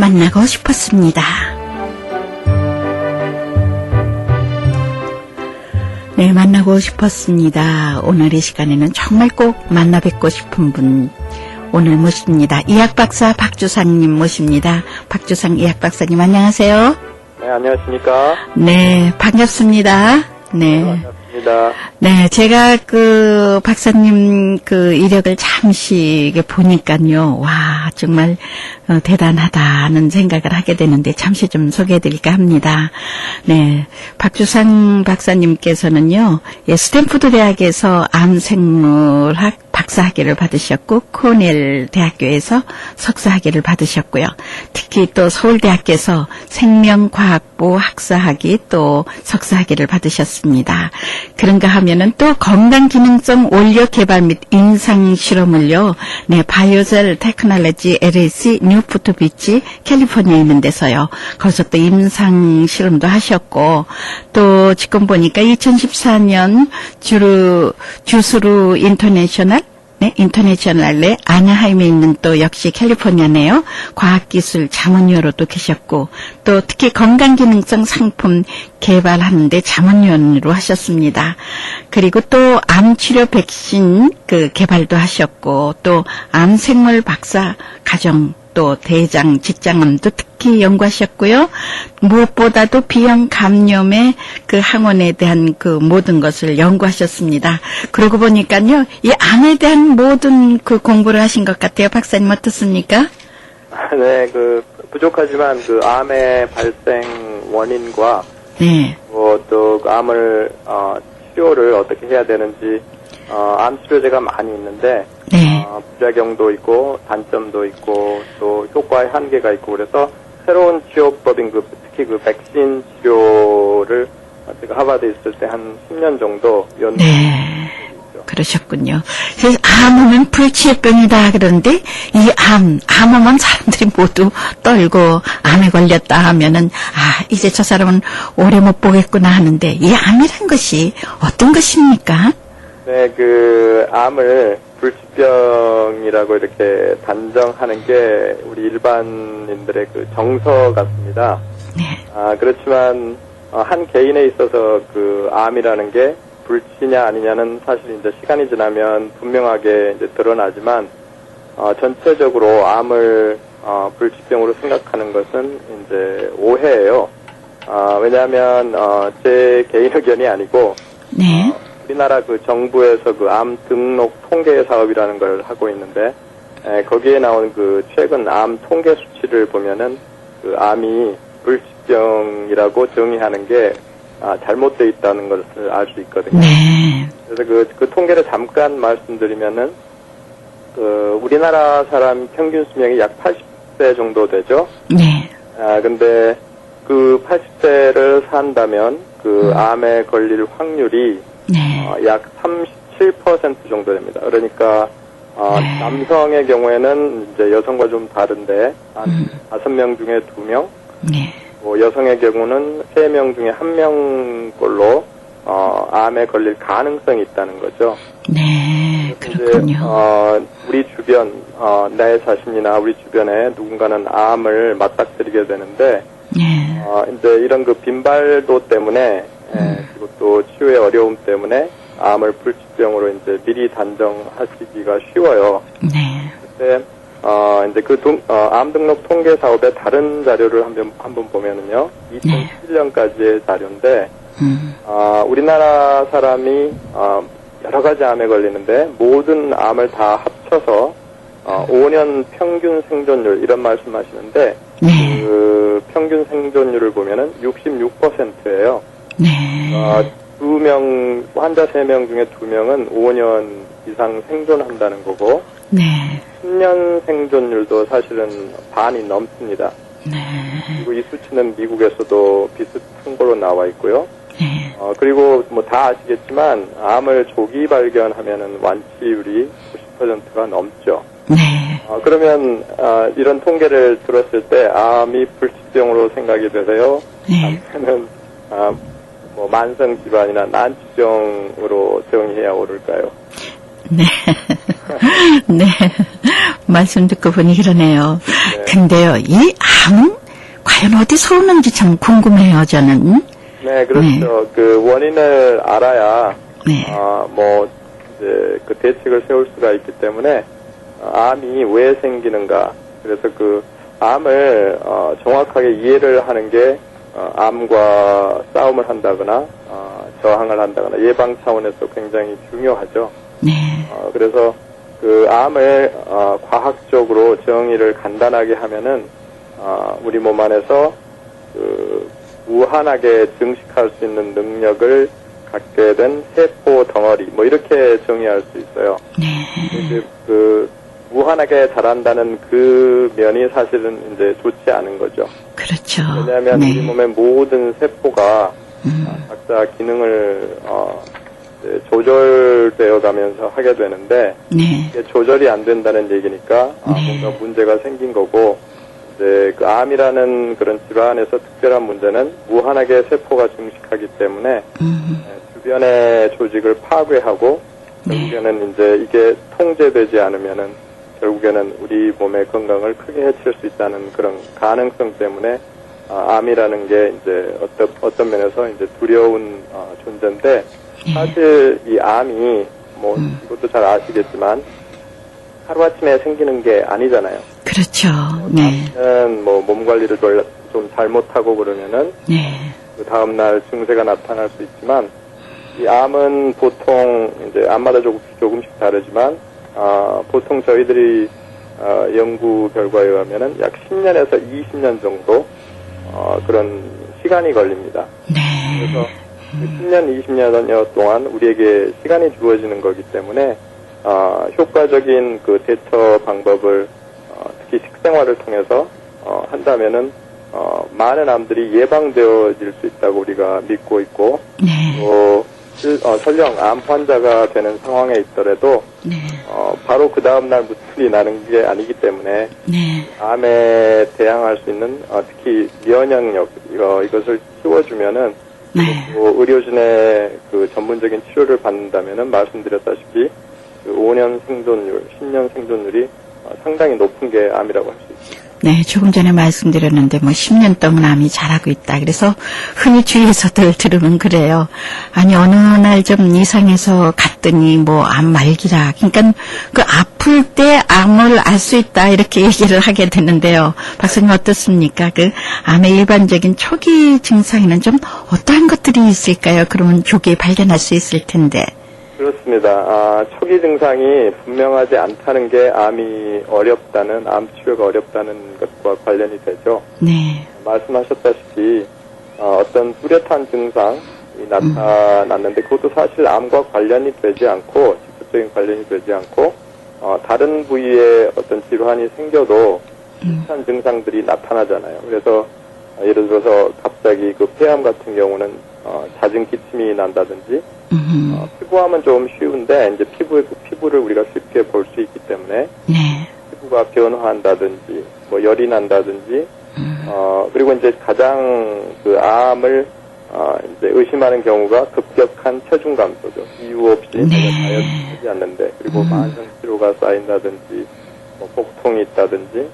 만나고 싶었습니다. 네, 만나고 싶었습니다. 오늘 이 시간에는 정말 꼭 만나 뵙고 싶은 분 오늘 모십니다. 의학박사 박주상님 모십니다. 박주상 의학박사님 안녕하세요. 네, 안녕하십니까. 네, 반갑습니다. 네. 반갑습니다. 네, 제가 박사님 이력을 잠시 이게 보니까요. 와, 정말 대단하다는 생각을 하게 되는데 잠시 좀 소개해 드릴까 합니다. 네. 박주상 박사님께서는요. 스탠포드 대학에서 암생물학 박사학위를 받으셨고 코넬 대학교에서 석사학위를 받으셨고요. 특히 또 서울대학교에서 생명과학부 학사학위 또 석사학위를 받으셨습니다. 그런가 하면은 또 건강기능성 원료 개발 및 임상 실험을요. 네, 바이오셀 테크놀로지 LLC 뉴포트 비치 캘리포니아에 있는 데서요. 거기서 또 임상 실험도 하셨고 또 지금 보니까 2014년 주스루 인터내셔널 네, 인터내셔널의 아나하임에 있는 또 역시 캘리포니아네요. 과학기술 자문위원으로도 계셨고 또 특히 건강기능성 상품 개발하는데 자문위원으로 하셨습니다. 그리고 또 암치료 백신 개발도 하셨고 또 암생물 박사 과정 또 대장, 직장암도 특히 연구하셨고요. 무엇보다도 비형 감염의 항원에 대한 모든 것을 연구하셨습니다. 그러고 보니까요, 이 암에 대한 모든 공부를 하신 것 같아요. 박사님 어떻습니까? 네, 부족하지만 암의 발생 원인과 네. 또 암을 치료를 어떻게 해야 되는지 암 치료제가 많이 있는데 네. 부작용도 있고 단점도 있고 또 효과의 한계가 있고 그래서 새로운 치료법인 특히 백신 치료를 제가 하버드에 있을 때 한 10년 정도 연구. 네. 그러셨군요. 그래서 암하면 불치병이다 그러는데 이 암하면 사람들이 모두 떨고 암에 걸렸다 하면은 이제 저 사람은 오래 못 보겠구나 하는데 이 암이란 것이 어떤 것입니까? 네, 암을 불치병이라고 이렇게 단정하는 게 우리 일반인들의 정서 같습니다. 네. 그렇지만 한 개인에 있어서 암이라는 게 불치냐 아니냐는 사실 이제 시간이 지나면 분명하게 이제 드러나지만 전체적으로 암을 불치병으로 생각하는 것은 이제 오해예요. 왜냐하면 제 개인 의견이 아니고 네. 우리나라 정부에서 암 등록 통계 사업이라는 걸 하고 있는데 거기에 나온 최근 암 통계 수치를 보면은 암이 불치병이라고 정의하는 게 잘못되어 있다는 것을 알 수 있거든요. 네. 그래서 그 통계를 잠깐 말씀드리면은 우리나라 사람 평균 수명이 약 80세 정도 되죠. 네. 근데 80세를 산다면 암에 걸릴 확률이 네. 약 37% 정도 됩니다. 그러니까 네. 남성의 경우에는 이제 여성과 좀 다른데 한 5명 중에 2명, 네. 여성의 경우는 3명 중에 1명꼴로 암에 걸릴 가능성이 있다는 거죠. 네, 그렇군요. 이제, 우리 주변, 내 자신이나 우리 주변에 누군가는 암을 맞닥뜨리게 되는데, 네. 이제 이런 빈발도 때문에, 그리고 또 치유의 어려움 때문에 암을 불치병으로 이제 미리 단정하시기가 쉬워요. 네. 근데, 이제 암 등록 통계 사업의 다른 자료를 한번 보면은요, 2007년까지의 자료인데, 우리나라 사람이, 여러 가지 암에 걸리는데, 모든 암을 다 합쳐서, 5년 평균 생존율, 이런 말씀 하시는데, 네. 평균 생존율을 보면은 66%예요. 네. 환자 3명 중에 2명은 5년 이상 생존한다는 거고, 네. 10년 생존율도 사실은 반이 넘습니다. 네. 그리고 이 수치는 미국에서도 비슷한 걸로 나와 있고요. 네. 그리고 다 아시겠지만 암을 조기 발견하면은 완치율이 90%가 넘죠. 네. 그러면 이런 통계를 들었을 때 암이 불치병으로 생각이 되세요? 네. 아니면은 만성 질환이나 난치병으로 정의해야 옳을까요? 네. 네. 말씀 듣고 보니 그러네요. 네. 근데요, 이 암은 과연 어디서 오는지 참 궁금해요, 저는. 네, 그렇죠. 네. 그 원인을 알아야, 네. 이제 그 대책을 세울 수가 있기 때문에, 암이 왜 생기는가. 그래서 그 암을, 정확하게 이해를 하는 게, 암과 싸움을 한다거나, 저항을 한다거나, 예방 차원에서 굉장히 중요하죠. 네. 그래서 그 암을, 과학적으로 정의를 간단하게 하면은, 우리 몸 안에서 그 무한하게 증식할 수 있는 능력을 갖게 된 세포 덩어리, 뭐 이렇게 정의할 수 있어요. 네. 그 무한하게 자란다는 그 면이 사실은 이제 좋지 않은 거죠. 그렇죠. 왜냐하면 네. 우리 몸의 모든 세포가 각자 기능을 이제 조절되어 가면서 하게 되는데 네. 이게 조절이 안 된다는 얘기니까 네. 뭔가 문제가 생긴 거고. 이제 그 암이라는 그런 질환에서 특별한 문제는 무한하게 세포가 증식하기 때문에 주변의 조직을 파괴하고 결국에는 이제 이게 통제되지 않으면은 결국에는 우리 몸의 건강을 크게 해칠 수 있다는 그런 가능성 때문에 암이라는 게 이제 어떤 면에서 이제 두려운 존재인데 사실 이 암이 뭐 이것도 잘 아시겠지만 하루아침에 생기는 게 아니잖아요. 그렇죠. 네. 뭐 몸 관리를 좀 잘못하고 그러면은 네. 그 다음 날 증세가 나타날 수 있지만 이 암은 보통 이제 암마다 조금씩 다르지만 보통 저희들이 연구 결과에 의하면은 약 10년에서 20년 정도 그런 시간이 걸립니다. 네. 그래서 10년, 20년 동안 우리에게 시간이 주어지는 거기 때문에 효과적인 그 대처 방법을 특히 식생활을 통해서 한다면은 많은 암들이 예방되어질 수 있다고 우리가 믿고 있고 네. 또 설령 암 환자가 되는 상황에 있더라도 네. 바로 그 다음 날 무슬이 나는 게 아니기 때문에 네. 암에 대항할 수 있는 특히 면역력 이것을 키워주면은 네. 또 의료진의 그 전문적인 치료를 받는다면은 말씀드렸다시피 그 5년 생존율, 10년 생존율이 상당히 높은 게 암이라고 할 수 있습니다. 네, 조금 전에 말씀드렸는데 10년 동안 암이 자라고 있다. 그래서 흔히 주위에서들 들으면 그래요. 아니 어느 날 좀 이상해서 갔더니 암 말기라. 그러니까 그 아플 때 암을 알 수 있다 이렇게 얘기를 하게 되는데요. 박사님 어떻습니까? 그 암의 일반적인 초기 증상에는 좀 어떠한 것들이 있을까요? 그러면 조기에 발견할 수 있을 텐데. 그렇습니다. 초기 증상이 분명하지 않다는 게 암이 어렵다는, 암 치료가 어렵다는 것과 관련이 되죠. 네. 말씀하셨다시피, 어떤 뚜렷한 증상이 나타났는데, 그것도 사실 암과 관련이 되지 않고, 직접적인 관련이 되지 않고, 다른 부위에 어떤 질환이 생겨도 비슷한 증상들이 나타나잖아요. 그래서, 예를 들어서 갑자기 그 폐암 같은 경우는, 잦은 기침이 난다든지, 피부암은 좀 쉬운데 이제 피부를 우리가 쉽게 볼 수 있기 때문에 네. 피부가 변화한다든지 열이 난다든지 그리고 이제 가장 그 암을 이제 의심하는 경우가 급격한 체중 감소죠. 이유 없이 다이어트하지 않는데 그리고 만성 피로가 쌓인다든지 복통이 있다든지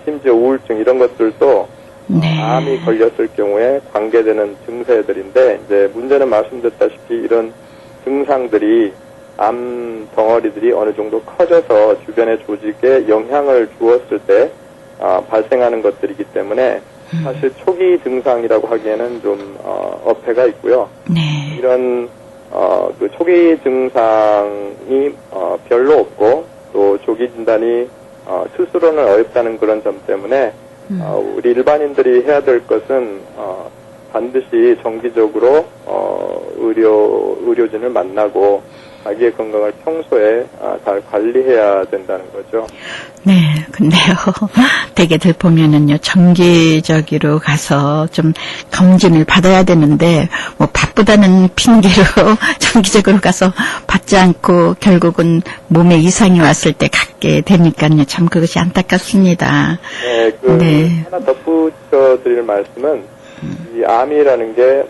심지어 우울증 이런 것들도 네. 암이 걸렸을 경우에 관계되는 증세들인데 이제 문제는 말씀드렸다시피 이런 증상들이 암 덩어리들이 어느 정도 커져서 주변의 조직에 영향을 주었을 때 발생하는 것들이기 때문에 사실 초기 증상이라고 하기에는 좀 어폐가 있고요. 네. 이런 그 초기 증상이 별로 없고 또 조기 진단이 스스로는 어렵다는 그런 점 때문에 우리 일반인들이 해야 될 것은 반드시 정기적으로 의료진을 만나고 자기의 건강을 평소에 잘 관리해야 된다는 거죠. 네, 근데요, 대개들 보면은요, 정기적으로 가서 좀 검진을 받아야 되는데, 바쁘다는 핑계로 정기적으로 가서 받지 않고 결국은 몸에 이상이 왔을 때 갖게 되니까요, 참 그것이 안타깝습니다. 네, 하나 덧붙여 드릴 말씀은, 이 암이라는 게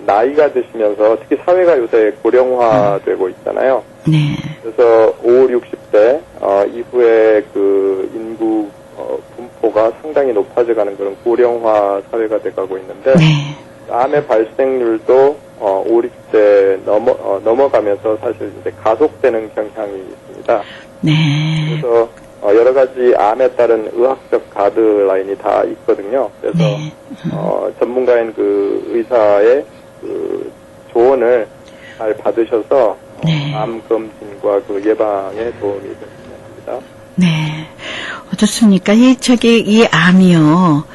나이가 드시면서 특히 사회가 요새 고령화되고 있잖아요. 네. 그래서 50, 60대 이후에 그 인구 세포가 상당히 높아져가는 그런 고령화 사회가 돼가고 있는데 네. 암의 발생률도 5, 60대 넘어가면서 사실 이제 가속되는 경향이 있습니다. 네. 그래서 여러 가지 암에 따른 의학적 가드라인이 다 있거든요. 그래서 네. 전문가인 그 의사의 그 조언을 잘 받으셔서 네. 암 검진과 그 예방에 도움이 됐으면 합니다. 네. 어떻습니까? 이 암이요,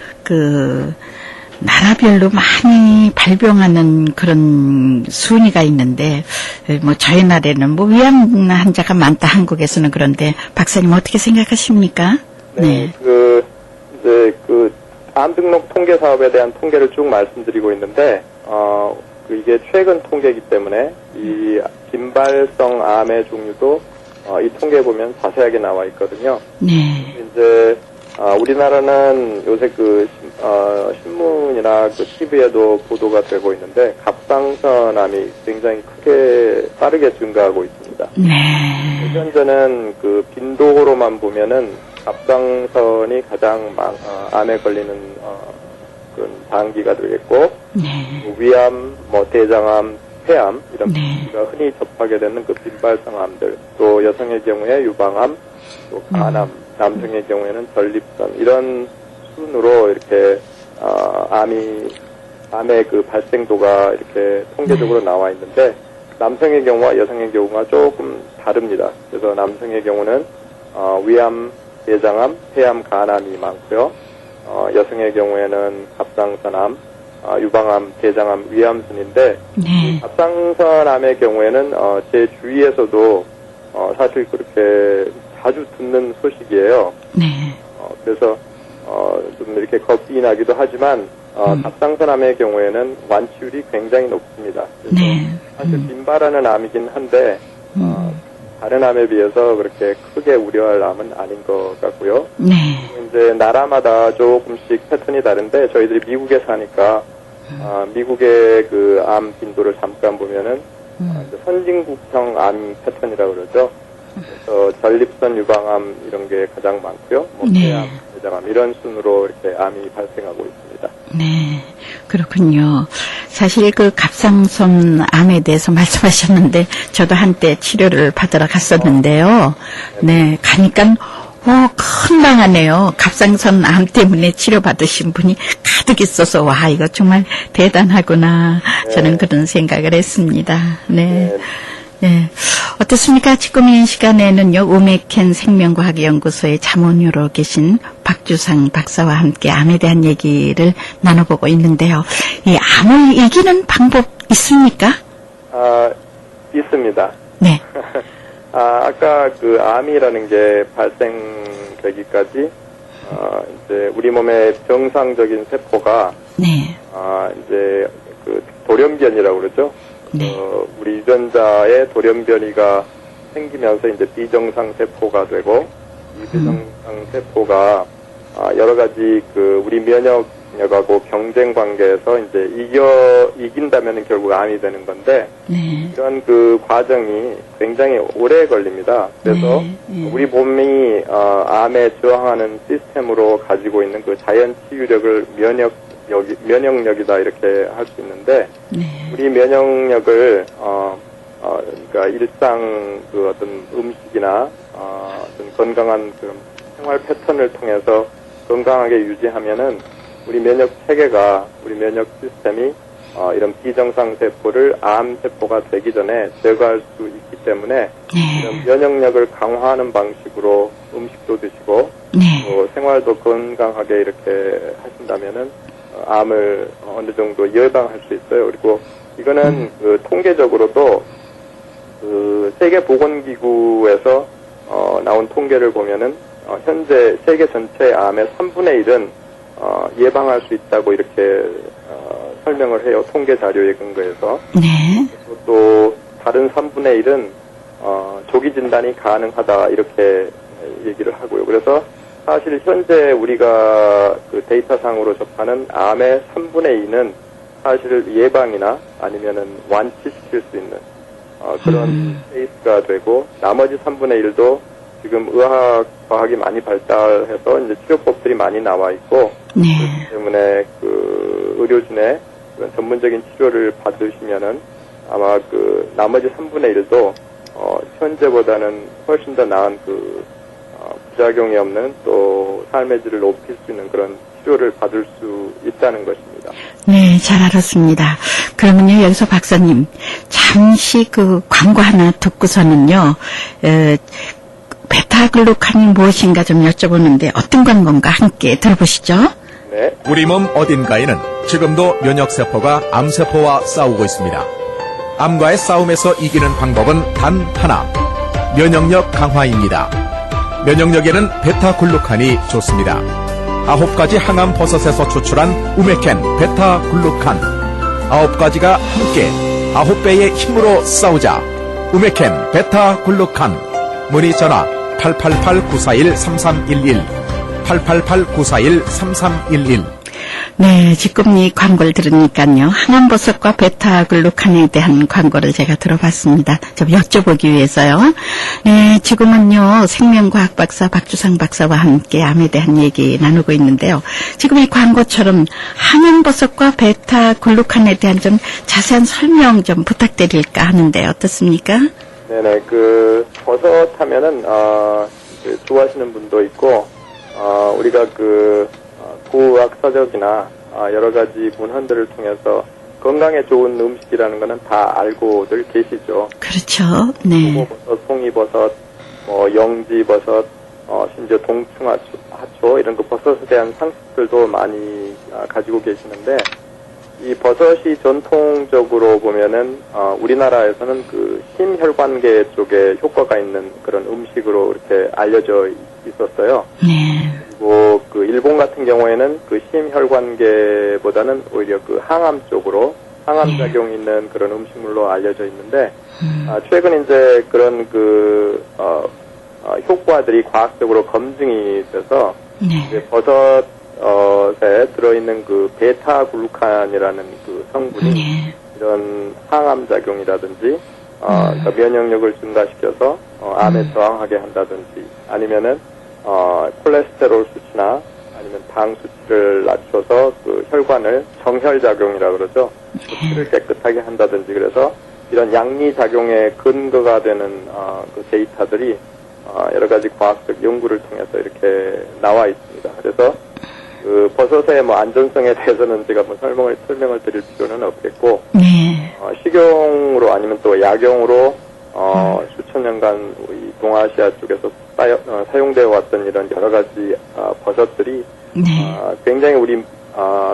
나라별로 많이 발병하는 그런 순위가 있는데, 저희 나라에는 위암 환자가 많다, 한국에서는. 그런데, 박사님 어떻게 생각하십니까? 네. 암 등록 통계 사업에 대한 통계를 쭉 말씀드리고 있는데, 이게 최근 통계이기 때문에, 이 빈발성 암의 종류도, 이 통계에 보면 자세하게 나와 있거든요. 네. 이제, 우리나라는 요새 신문이나 TV에도 보도가 되고 있는데, 갑상선암이 굉장히 빠르게 증가하고 있습니다. 네. 현재는 빈도로만 보면은 갑상선이 가장 암에 걸리는, 단기가 되겠고, 네. 위암, 대장암, 폐암, 이런 네. 우리가 흔히 접하게 되는 빈발성암들, 또 여성의 경우에 유방암, 또 간암, 남성의 경우에는 전립선, 이런 순으로 이렇게, 암의 발생도가 이렇게 통계적으로 나와 있는데, 남성의 경우와 여성의 경우가 조금 다릅니다. 그래서 남성의 경우는, 위암, 대장암, 폐암, 간암이 많고요. 여성의 경우에는 갑상선암, 유방암, 대장암, 위암 순인데, 네. 갑상선암의 경우에는, 제 주위에서도, 사실 그렇게 자주 듣는 소식이에요. 네. 그래서, 좀 이렇게 겁이 나기도 하지만, 갑상선암의 경우에는 완치율이 굉장히 높습니다. 그래서 네. 사실 빈발하는 암이긴 한데, 다른 암에 비해서 그렇게 크게 우려할 암은 아닌 것 같고요. 네. 이제 나라마다 조금씩 패턴이 다른데, 저희들이 미국에 사니까, 미국의 암 빈도를 잠깐 보면은, 이제 선진국형 암 패턴이라고 그러죠. 그래서 전립선 유방암 이런 게 가장 많고요. 네. 폐암, 대장암 이런 순으로 이렇게 암이 발생하고 있습니다. 네, 그렇군요. 사실 갑상선 암에 대해서 말씀하셨는데, 저도 한때 치료를 받으러 갔었는데요. 네, 가니까, 큰 방하네요. 갑상선 암 때문에 치료받으신 분이 가득 있어서, 와, 이거 정말 대단하구나. 저는 그런 생각을 했습니다. 네. 네. 어떻습니까? 지금 이 시간에는요, 우메켄 생명과학연구소의 자문으로 계신 박주상 박사와 함께 암에 대한 얘기를 나눠보고 있는데요. 이 암을 이기는 방법 있습니까? 있습니다. 네. 아까 암이라는 게 발생되기까지, 이제 우리 몸의 정상적인 세포가, 네. 이제 돌연변이라고 그러죠. 네. 우리 유전자의 돌연변이가 생기면서 이제 비정상 세포가 되고, 이 비정상 세포가 여러 가지 우리 면역력하고 경쟁 관계에서 이제 이긴다면 결국 암이 되는 건데, 네. 이런 과정이 굉장히 오래 걸립니다. 그래서 우리 몸이 암에 저항하는 시스템으로 가지고 있는 자연 치유력을 면역력이다 이렇게 할 수 있는데, 네. 우리 면역력을 그러니까 일상 어떤 음식이나 어떤 건강한 생활 패턴을 통해서 건강하게 유지하면은 우리 면역 체계가, 우리 면역 시스템이 이런 비정상 세포를 암 세포가 되기 전에 제거할 수 있기 때문에, 네. 이런 면역력을 강화하는 방식으로 음식도 드시고, 네. 또 생활도 건강하게 이렇게 하신다면은 암을 어느 정도 예방할 수 있어요. 그리고 이거는 통계적으로도 세계보건기구에서 나온 통계를 보면은 현재 세계 전체 암의 3분의 1은 예방할 수 있다고 이렇게 설명을 해요. 통계 자료에 근거해서. 네. 또 다른 3분의 1은 조기 진단이 가능하다 이렇게 얘기를 하고요. 그래서 사실 현재 우리가 데이터상으로 접하는 암의 3분의 2는 사실 예방이나 아니면은 완치시킬 수 있는 그런 케이스가 되고, 나머지 3분의 1도 지금 과학이 많이 발달해서 이제 치료법들이 많이 나와 있고, 네. 그렇기 때문에 그 의료진의 그런 전문적인 치료를 받으시면은 아마 그 나머지 3분의 1도 현재보다는 훨씬 더 나은 부작용이 없는 또 삶의 질을 높일 수 있는 그런 치료를 받을 수 있다는 것입니다. 네, 잘 알았습니다. 그러면요, 여기서 박사님, 잠시 그 광고 하나 듣고서는요, 베타글루칸이 무엇인가 좀 여쭤보는데 어떤 광고인가 함께 들어보시죠. 네. 우리 몸 어딘가에는 지금도 면역세포가 암세포와 싸우고 있습니다. 암과의 싸움에서 이기는 방법은 단 하나, 면역력 강화입니다. 면역력에는 베타글루칸이 좋습니다. 9가지 항암 버섯에서 추출한 우메켄 베타글루칸, 9가지가 함께 9배의 힘으로 싸우자. 우메켄 베타글루칸. 문의 전화 888-941-3311, 888-941-3311. 네, 지금 이 광고를 들으니까요, 항암버섯과 베타글루칸에 대한 광고를 제가 들어봤습니다. 좀 여쭤보기 위해서요. 네, 지금은요, 생명과학 박사 박주상 박사와 함께 암에 대한 얘기 나누고 있는데요. 지금 이 광고처럼 항암버섯과 베타글루칸에 대한 좀 자세한 설명 좀 부탁드릴까 하는데 어떻습니까? 네네, 버섯 하면은, 좋아하시는 분도 있고, 우리가 고의학 서적이나, 여러 가지 문헌들을 통해서 건강에 좋은 음식이라는 거는 다 알고들 계시죠. 그렇죠. 네. 호모버섯, 송이버섯, 영지버섯, 심지어 동충하초, 이런 버섯에 대한 상식들도 많이 가지고 계시는데, 이 버섯이 전통적으로 보면은 우리나라에서는 심혈관계 쪽에 효과가 있는 그런 음식으로 이렇게 알려져 있었어요. 네. 그리고 일본 같은 경우에는 심혈관계보다는 오히려 항암 쪽으로 항암 작용이 있는 그런 음식물로 알려져 있는데 최근 이제 그런 효과들이 과학적으로 검증이 돼서 네. 이제 버섯에 들어있는 베타글루칸이라는 성분이 네. 이런 항암 작용이라든지 그러니까 면역력을 증가시켜서 암에 저항하게 한다든지 아니면은 콜레스테롤 수치나 아니면 당 수치를 낮춰서 혈관을 정혈작용이라 그러죠. 피를 깨끗하게 한다든지 그래서 이런 양리 작용의 근거가 되는 데이터들이 여러 가지 과학적 연구를 통해서 이렇게 나와 있습니다. 그래서 버섯의 안전성에 대해서는 제가 설명을 드릴 필요는 없겠고, 네. 식용으로 아니면 또 약용으로 수천 년간 이 동아시아 쪽에서 사용되어 왔던 이런 여러 가지 버섯들이 네. 굉장히 우리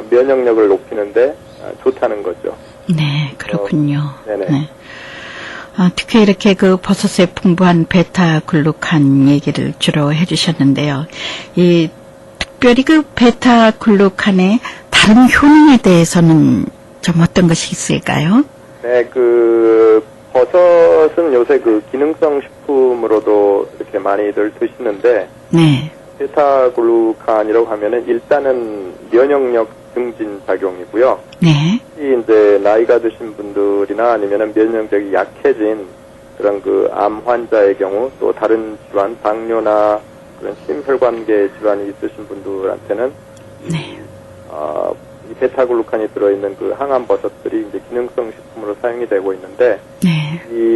면역력을 높이는데 좋다는 거죠. 네, 그렇군요. 네네. 네. 특히 이렇게 버섯에 풍부한 베타글루칸 얘기를 주로 해주셨는데요. 특별히 베타글루칸의 다른 효능에 대해서는 좀 어떤 것이 있을까요? 네, 버섯은 요새 기능성 식품으로도 이렇게 많이들 드시는데, 네. 베타글루칸이라고 하면은 일단은 면역력 증진 작용이고요. 네. 이제 나이가 드신 분들이나 아니면은 면역력이 약해진 그런 암 환자의 경우 또 다른 질환, 당뇨나 그런 심혈관계 질환이 있으신 분들한테는 네. 이 베타글루칸이 들어있는 항암 버섯들이 이제 기능성 식품으로 사용이 되고 있는데 네. 이